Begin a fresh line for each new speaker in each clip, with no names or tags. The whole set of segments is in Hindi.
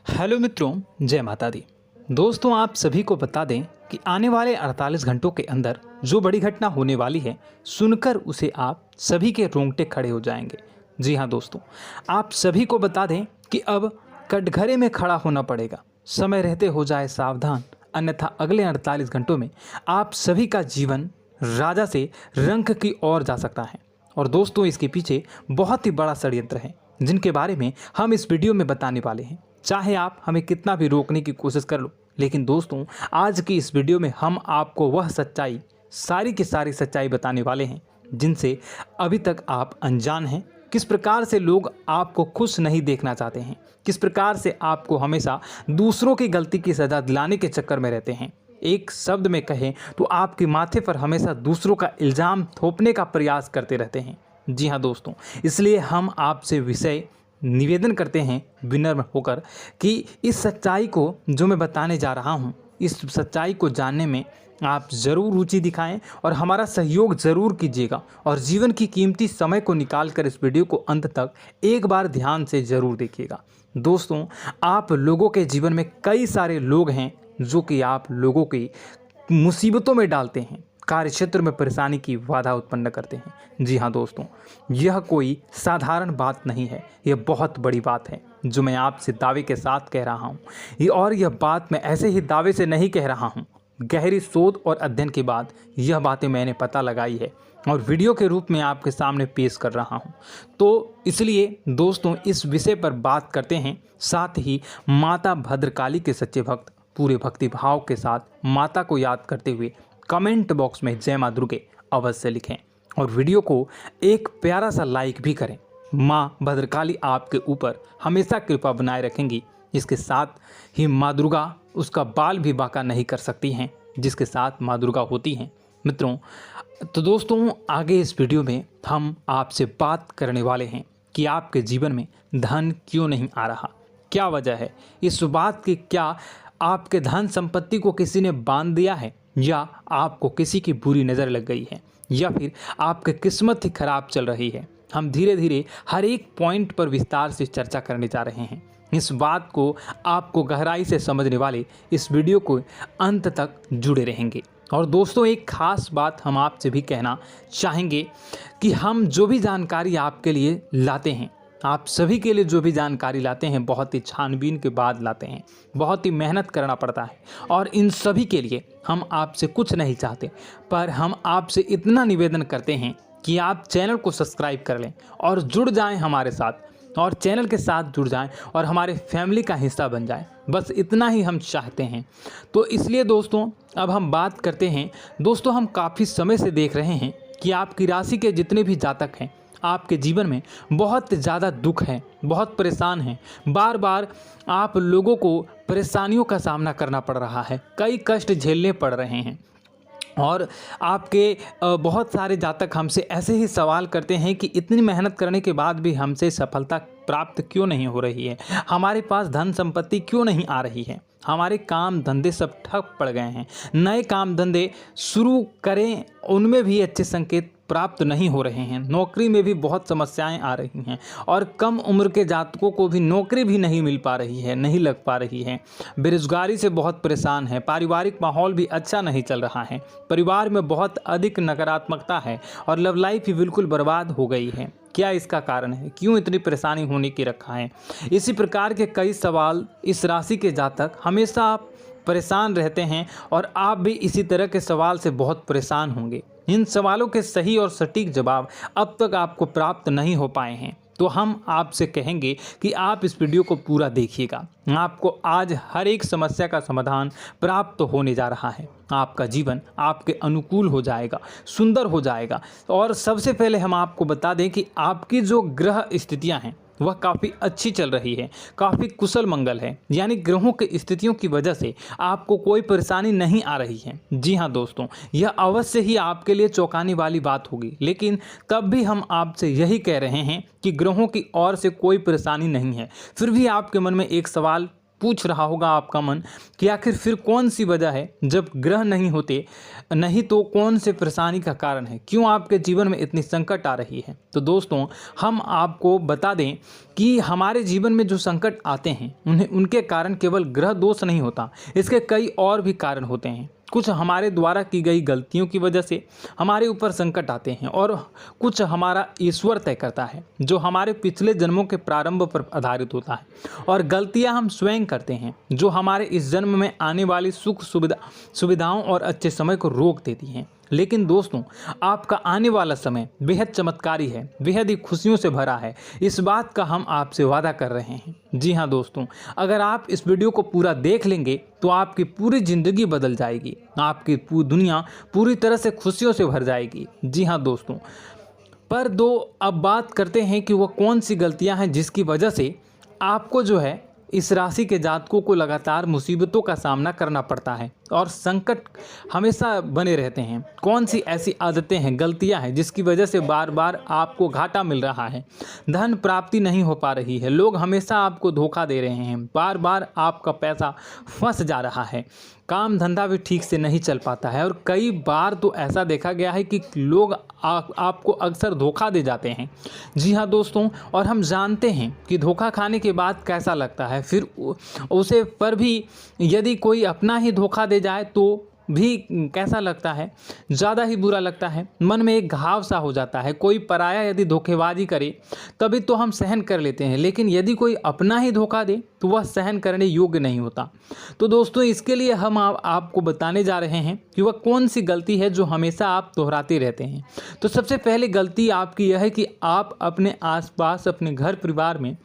हेलो मित्रों, जय माता दी। दोस्तों, आप सभी को बता दें कि आने वाले 48 घंटों के अंदर जो बड़ी घटना होने वाली है, सुनकर उसे आप सभी के रोंगटे खड़े हो जाएंगे। जी हाँ दोस्तों, आप सभी को बता दें कि अब कटघरे में खड़ा होना पड़ेगा। समय रहते हो जाए सावधान, अन्यथा अगले 48 घंटों में आप सभी का जीवन राजा से रंक की ओर जा सकता है। और दोस्तों, इसके पीछे बहुत ही बड़ा षड्यंत्र है, जिनके बारे में हम इस वीडियो में बताने वाले हैं। चाहे आप हमें कितना भी रोकने की कोशिश कर लो, लेकिन दोस्तों, आज की इस वीडियो में हम आपको वह सच्चाई, सारी की सारी सच्चाई बताने वाले हैं जिनसे अभी तक आप अनजान हैं। किस प्रकार से लोग आपको खुश नहीं देखना चाहते हैं, किस प्रकार से आपको हमेशा दूसरों की गलती की सज़ा दिलाने के चक्कर में रहते हैं। एक शब्द में कहें तो आपके माथे पर हमेशा दूसरों का इल्ज़ाम थोपने का प्रयास करते रहते हैं। जी हाँ दोस्तों, इसलिए हम आपसे विषय निवेदन करते हैं विनम्र होकर कि इस सच्चाई को जो मैं बताने जा रहा हूँ, इस सच्चाई को जानने में आप ज़रूर रुचि दिखाएं और हमारा सहयोग ज़रूर कीजिएगा। और जीवन की कीमती समय को निकाल कर इस वीडियो को अंत तक एक बार ध्यान से ज़रूर देखिएगा। दोस्तों, आप लोगों के जीवन में कई सारे लोग हैं जो कि आप लोगों की मुसीबतों में डालते हैं, कार्य क्षेत्र में परेशानी की बाधा उत्पन्न करते हैं। जी हाँ दोस्तों, यह कोई साधारण बात नहीं है, यह बहुत बड़ी बात है जो मैं आपसे दावे के साथ कह रहा हूँ। और यह बात मैं ऐसे ही दावे से नहीं कह रहा हूँ, गहरी शोध और अध्ययन के बाद यह बातें मैंने पता लगाई है और वीडियो के रूप में आपके सामने पेश कर रहा हूँ। तो इसलिए दोस्तों, इस विषय पर बात करते हैं। साथ ही माता भद्रकाली के सच्चे भक्त पूरे भक्ति भाव के साथ माता को याद करते हुए कमेंट बॉक्स में जय मां दुर्गे अवश्य लिखें और वीडियो को एक प्यारा सा लाइक भी करें। माँ भद्रकाली आपके ऊपर हमेशा कृपा बनाए रखेंगी। इसके साथ ही माँ दुर्गा उसका बाल भी बांका नहीं कर सकती हैं, जिसके साथ माँ दुर्गा होती हैं। मित्रों, तो दोस्तों, आगे इस वीडियो में हम आपसे बात करने वाले हैं कि आपके जीवन में धन क्यों नहीं आ रहा, क्या वजह है इस बात की। क्या आपके धन संपत्ति को किसी ने बांध दिया है, या आपको किसी की बुरी नज़र लग गई है, या फिर आपकी किस्मत ही खराब चल रही है। हम धीरे धीरे हर एक पॉइंट पर विस्तार से चर्चा करने जा रहे हैं। इस बात को आपको गहराई से समझने वाले इस वीडियो को अंत तक जुड़े रहेंगे। और दोस्तों, एक खास बात हम आपसे भी कहना चाहेंगे कि हम जो भी जानकारी आपके लिए लाते हैं, आप सभी के लिए जो भी जानकारी लाते हैं, बहुत ही छानबीन के बाद लाते हैं, बहुत ही मेहनत करना पड़ता है। और इन सभी के लिए हम आपसे कुछ नहीं चाहते, पर हम आपसे इतना निवेदन करते हैं कि आप चैनल को सब्सक्राइब कर लें और जुड़ जाएं हमारे साथ, और चैनल के साथ जुड़ जाएं और हमारे फैमिली का हिस्सा बन जाएं। बस इतना ही हम चाहते हैं। तो इसलिए दोस्तों, अब हम बात करते हैं। दोस्तों, हम काफ़ी समय से देख रहे हैं कि आपकी राशि के जितने भी जातक हैं, आपके जीवन में बहुत ज़्यादा दुख है, बहुत परेशान हैं। बार बार आप लोगों को परेशानियों का सामना करना पड़ रहा है, कई कष्ट झेलने पड़ रहे हैं। और आपके बहुत सारे जातक हमसे ऐसे ही सवाल करते हैं कि इतनी मेहनत करने के बाद भी हमसे सफलता प्राप्त क्यों नहीं हो रही है, हमारे पास धन संपत्ति क्यों नहीं आ रही है, हमारे काम धंधे सब ठप पड़ गए हैं, नए काम धंधे शुरू करें उनमें भी अच्छे संकेत प्राप्त नहीं हो रहे हैं, नौकरी में भी बहुत समस्याएं आ रही हैं, और कम उम्र के जातकों को भी नौकरी भी नहीं मिल पा रही है, नहीं लग पा रही है, बेरोजगारी से बहुत परेशान है, पारिवारिक माहौल भी अच्छा नहीं चल रहा है, परिवार में बहुत अधिक नकारात्मकता है और लव लाइफ भी बिल्कुल बर्बाद हो गई है। क्या इसका कारण है, क्यों इतनी परेशानी होने की रखा है? इसी प्रकार के कई सवाल इस राशि के जातक हमेशा परेशान रहते हैं, और आप भी इसी तरह के सवाल से बहुत परेशान होंगे। इन सवालों के सही और सटीक जवाब अब तक आपको प्राप्त नहीं हो पाए हैं, तो हम आपसे कहेंगे कि आप इस वीडियो को पूरा देखिएगा। आपको आज हर एक समस्या का समाधान प्राप्त होने जा रहा है। आपका जीवन आपके अनुकूल हो जाएगा, सुंदर हो जाएगा। और सबसे पहले हम आपको बता दें कि आपकी जो ग्रह स्थितियां हैं वह काफ़ी अच्छी चल रही है, काफ़ी कुशल मंगल है, यानी ग्रहों की स्थितियों की वजह से आपको कोई परेशानी नहीं आ रही है। जी हाँ दोस्तों, यह अवश्य ही आपके लिए चौंकाने वाली बात होगी, लेकिन तब भी हम आपसे यही कह रहे हैं कि ग्रहों की ओर से कोई परेशानी नहीं है। फिर भी आपके मन में एक सवाल पूछ रहा होगा आपका मन कि आखिर फिर कौन सी वजह है, जब ग्रह नहीं होते नहीं तो कौन से परेशानी का कारण है, क्यों आपके जीवन में इतनी संकट आ रही है। तो दोस्तों हम आपको बता दें कि हमारे जीवन में जो संकट आते हैं उनके कारण केवल ग्रह दोष नहीं होता, इसके कई और भी कारण होते हैं। कुछ हमारे द्वारा की गई गलतियों की वजह से हमारे ऊपर संकट आते हैं और कुछ हमारा ईश्वर तय करता है, जो हमारे पिछले जन्मों के प्रारंभ पर आधारित होता है। और गलतियां हम स्वयं करते हैं, जो हमारे इस जन्म में आने वाली सुख सुविधाओं और अच्छे समय को रोक देती हैं। लेकिन दोस्तों आपका आने वाला समय बेहद चमत्कारी है, बेहद ही खुशियों से भरा है, इस बात का हम आपसे वादा कर रहे हैं। जी हाँ दोस्तों, अगर आप इस वीडियो को पूरा देख लेंगे तो आपकी पूरी ज़िंदगी बदल जाएगी, आपकी पूरी दुनिया पूरी तरह से खुशियों से भर जाएगी। जी हाँ दोस्तों, पर अब बात करते हैं कि वह कौन सी गलतियां हैं जिसकी वजह से आपको जो है इस राशि के जातकों को लगातार मुसीबतों का सामना करना पड़ता है और संकट हमेशा बने रहते हैं। कौन सी ऐसी आदतें हैं, गलतियां हैं जिसकी वजह से बार बार आपको घाटा मिल रहा है, धन प्राप्ति नहीं हो पा रही है, लोग हमेशा आपको धोखा दे रहे हैं, बार बार आपका पैसा फंस जा रहा है, काम धंधा भी ठीक से नहीं चल पाता है और कई बार तो ऐसा देखा गया है कि लोग आपको अक्सर धोखा दे जाते हैं। जी हाँ दोस्तों, और हम जानते हैं कि धोखा खाने के बाद कैसा लगता है, फिर उसे पर भी यदि कोई अपना ही धोखा दे जाए तो भी कैसा लगता है, ज़्यादा ही बुरा लगता है, मन में एक घाव सा हो जाता है। कोई पराया यदि धोखेबाजी करे तभी तो हम सहन कर लेते हैं, लेकिन यदि कोई अपना ही धोखा दे तो वह सहन करने योग्य नहीं होता। तो दोस्तों इसके लिए हम आपको बताने जा रहे हैं कि वह कौन सी गलती है जो हमेशा आप दोहराते रहते हैं। तो सबसे पहली गलती आपकी यह है कि आप अपने आसपास, अपने घर परिवार में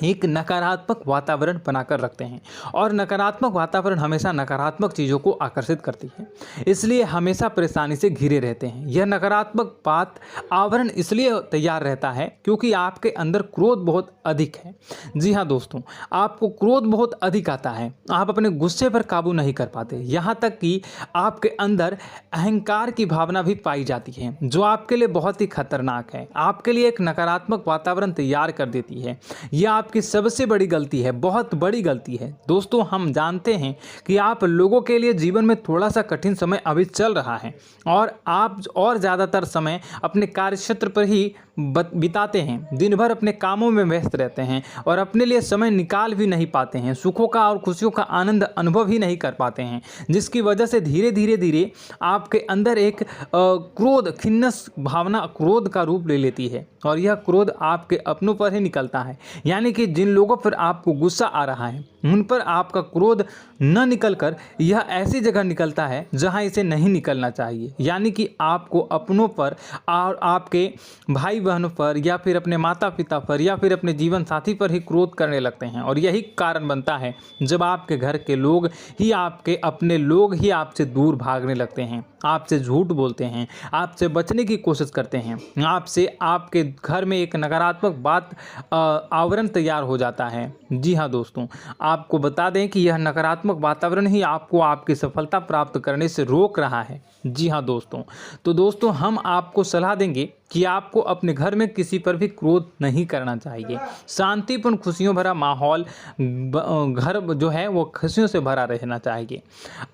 एक नकारात्मक वातावरण बनाकर रखते हैं और नकारात्मक वातावरण हमेशा नकारात्मक चीज़ों को आकर्षित करती है, इसलिए हमेशा परेशानी से घिरे रहते हैं। यह नकारात्मक आवरण इसलिए तैयार रहता है क्योंकि आपके अंदर क्रोध बहुत अधिक है। जी हाँ दोस्तों, आपको क्रोध बहुत अधिक आता है, आप अपने गुस्से पर काबू नहीं कर पाते, यहाँ तक कि आपके अंदर अहंकार की भावना भी पाई जाती है, जो आपके लिए बहुत ही खतरनाक है, आपके लिए एक नकारात्मक वातावरण तैयार कर देती है। यह आपकी सबसे बड़ी गलती है, बहुत बड़ी गलती है। दोस्तों हम जानते हैं कि आप लोगों के लिए जीवन में थोड़ा सा कठिन समय अभी चल रहा है और आप और ज़्यादातर समय अपने कार्यक्षेत्र पर ही बिताते हैं, दिन भर अपने कामों में व्यस्त रहते हैं और अपने लिए समय निकाल भी नहीं पाते हैं, सुखों का और खुशियों का आनंद अनुभव ही नहीं कर पाते हैं, जिसकी वजह से धीरे धीरे आपके अंदर एक क्रोध, खिन्नस भावना क्रोध का रूप ले लेती है और यह क्रोध आपके अपनों पर ही निकलता है। यानी कि जिन लोगों पर आपको गुस्सा आ रहा है उन पर आपका क्रोध न निकलकर यह ऐसी जगह निकलता है जहां इसे नहीं निकलना चाहिए। यानी कि आपको अपनों पर और आपके भाई बहनों पर या फिर अपने माता पिता पर या फिर अपने जीवन साथी पर ही क्रोध करने लगते हैं और यही कारण बनता है जब आपके घर के लोग ही, आपके अपने लोग ही आपसे दूर भागने लगते हैं, आपसे झूठ बोलते हैं, आपसे बचने की कोशिश करते हैं, आपसे आपके घर में एक नकारात्मक आवरण तैयार हो जाता है। जी हाँ दोस्तों, आपको बता दें कि यह नकारात्मक वातावरण ही आपको आपकी सफलता प्राप्त करने से रोक रहा है। जी हाँ दोस्तों, तो दोस्तों हम आपको सलाह देंगे कि आपको अपने घर में किसी पर भी क्रोध नहीं करना चाहिए। शांतिपूर्ण खुशियों भरा माहौल, घर जो है वो खुशियों से भरा रहना चाहिए।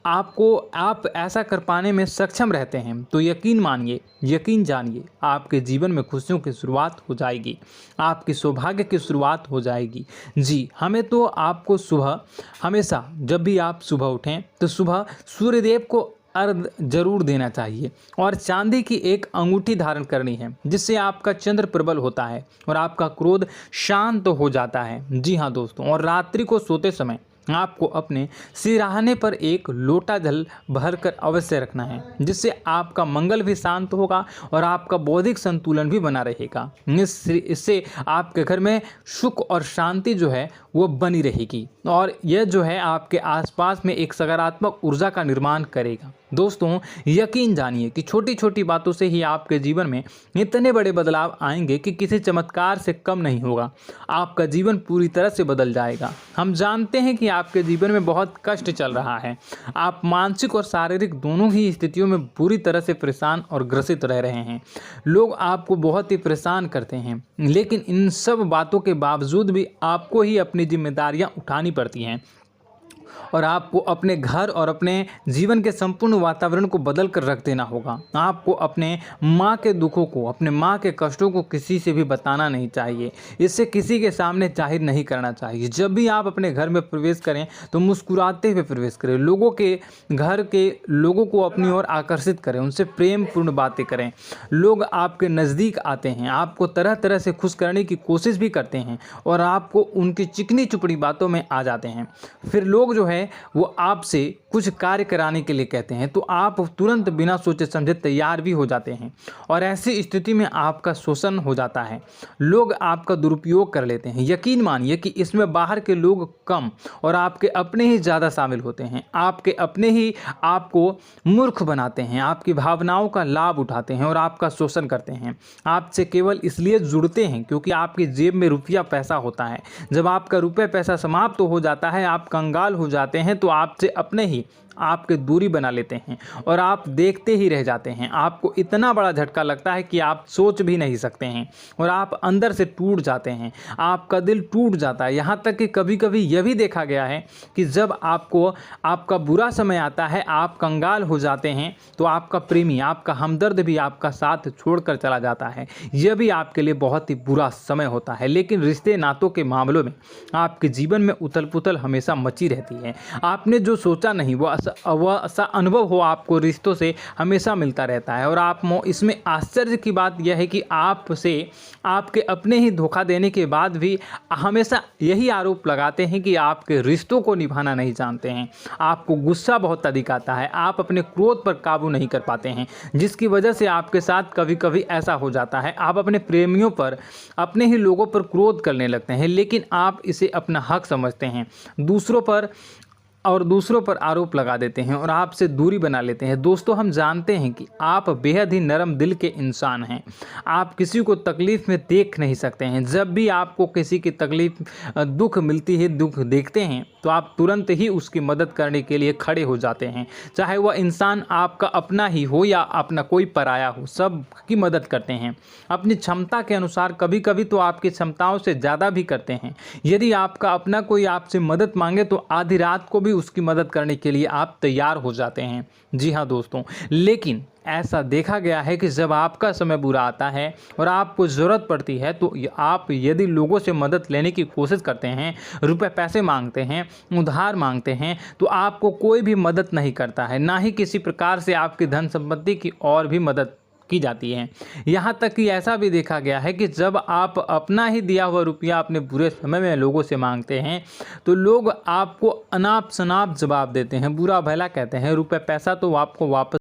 आप ऐसा कर पाने में सक्षम रहते हैं तो यकीन मानिए, यकीन जानिए, आपके जीवन में खुशियों की शुरुआत हो जाएगी, आपकी सौभाग्य की शुरुआत हो जाएगी। जी हमें तो आपको सुबह, हमेशा जब भी आप सुबह उठें तो सुबह सूर्यदेव को अर्घ जरूर देना चाहिए और चांदी की एक अंगूठी धारण करनी है, जिससे आपका चंद्र प्रबल होता है और आपका क्रोध शांत हो जाता है। जी हाँ दोस्तों, और रात्रि को सोते समय आपको अपने सिरहाने पर एक लोटा जल भरकर अवश्य रखना है, जिससे आपका मंगल भी शांत होगा और आपका बौद्धिक संतुलन भी बना रहेगा। इससे आपके घर में सुख और शांति जो है वो बनी रहेगी और यह जो है आपके आसपास में एक सकारात्मक ऊर्जा का निर्माण करेगा। दोस्तों यकीन जानिए कि छोटी छोटी बातों से ही आपके जीवन में इतने बड़े बदलाव आएंगे कि किसी चमत्कार से कम नहीं होगा, आपका जीवन पूरी तरह से बदल जाएगा। हम जानते हैं कि आपके जीवन में बहुत कष्ट चल रहा है। आप मानसिक और शारीरिक दोनों ही स्थितियों में बुरी तरह से परेशान और ग्रसित रह रहे हैं। लोग आपको बहुत ही परेशान करते हैं, लेकिन इन सब बातों के बावजूद भी आपको ही अपनी जिम्मेदारियां उठानी पड़ती हैं और आपको अपने घर और अपने जीवन के संपूर्ण वातावरण को बदल कर रख देना होगा। आपको अपने माँ के दुखों को, अपने माँ के कष्टों को किसी से भी बताना नहीं चाहिए। इससे किसी के सामने जाहिर नहीं करना चाहिए। जब भी आप अपने घर में प्रवेश करें तो मुस्कुराते हुए प्रवेश करें। लोगों के घर के लोगों को अपनी ओर आकर्षित करें, उनसे प्रेमपूर्ण बातें करें। लोग आपके नज़दीक आते हैं, आपको तरह तरह से खुश करने की कोशिश भी करते हैं और आपको उनकी चिकनी चुपड़ी बातों में आ जाते हैं। फिर लोग जो है वो आपसे कुछ कार्य कराने के लिए कहते हैं तो आप तुरंत बिना सोचे समझे तैयार भी हो जाते हैं और ऐसी स्थिति में आपका शोषण हो जाता है। लोग आपका दुरुपयोग कर लेते हैं। यकीन मानिए कि इसमें बाहर के लोग कम और आपके अपने ही ज़्यादा शामिल होते हैं। आपके अपने ही आपको मूर्ख बनाते हैं, आपकी भावनाओं का लाभ उठाते हैं और आपका शोषण करते हैं। आपसे केवल इसलिए जुड़ते हैं क्योंकि आपकी जेब में रुपया पैसा होता है। जब आपका रुपया पैसा समाप्त हो जाता है, आप कंगाल हो जाते हैं तो आपसे अपने ही आपके दूरी बना लेते हैं और आप देखते ही रह जाते हैं। आपको इतना बड़ा झटका लगता है कि आप सोच भी नहीं सकते हैं और आप अंदर से टूट जाते हैं। आपका दिल टूट जाता है। यहाँ तक कि कभी कभी यह भी देखा गया है कि जब आपको आपका बुरा समय आता है, आप कंगाल हो जाते हैं तो आपका प्रेमी, आपका हमदर्द भी आपका साथ छोड़कर चला जाता है। यह भी आपके लिए बहुत ही बुरा समय होता है। लेकिन रिश्ते नातों के मामलों में आपके जीवन में उथल पुथल हमेशा मची रहती है। आपने जो सोचा नहीं वो ऐसा अनुभव हो आपको रिश्तों से हमेशा मिलता रहता है। और आप इसमें आश्चर्य की बात यह है कि आपसे आपके अपने ही धोखा देने के बाद भी हमेशा यही आरोप लगाते हैं कि आपके रिश्तों को निभाना नहीं जानते हैं। आपको गुस्सा बहुत अधिक आता है, आप अपने क्रोध पर काबू नहीं कर पाते हैं, जिसकी वजह से आपके साथ कभी कभी ऐसा हो जाता है आप अपने प्रेमियों पर, अपने ही लोगों पर क्रोध करने लगते हैं। लेकिन आप इसे अपना हक समझते हैं, दूसरों पर आरोप लगा देते हैं और आपसे दूरी बना लेते हैं। दोस्तों, हम जानते हैं कि आप बेहद ही नरम दिल के इंसान हैं। आप किसी को तकलीफ में देख नहीं सकते हैं। जब भी आपको किसी की तकलीफ, दुख मिलती है, दुख देखते हैं तो आप तुरंत ही उसकी मदद करने के लिए खड़े हो जाते हैं। चाहे वह इंसान आपका अपना ही हो या अपना कोई पराया हो, सब की मदद करते हैं अपनी क्षमता के अनुसार। कभी कभी तो आपकी क्षमताओं से ज़्यादा भी करते हैं। यदि आपका अपना कोई आपसे मदद मांगे तो आधी रात को भी उसकी मदद करने के लिए आप तैयार हो जाते हैं। जी हाँ दोस्तों, लेकिन ऐसा देखा गया है कि जब आपका समय बुरा आता है और आपको ज़रूरत पड़ती है तो आप यदि लोगों से मदद लेने की कोशिश करते हैं, रुपए पैसे मांगते हैं, उधार मांगते हैं, तो आपको कोई भी मदद नहीं करता है। ना ही किसी प्रकार से आपकी धन संपत्ति की और भी मदद की जाती है। यहाँ तक कि ऐसा भी देखा गया है कि जब आप अपना ही दिया हुआ रुपया अपने बुरे समय में लोगों से मांगते हैं तो लोग आपको अनाप शनाप जवाब देते हैं, बुरा भला कहते हैं। रुपया पैसा तो आपको वापस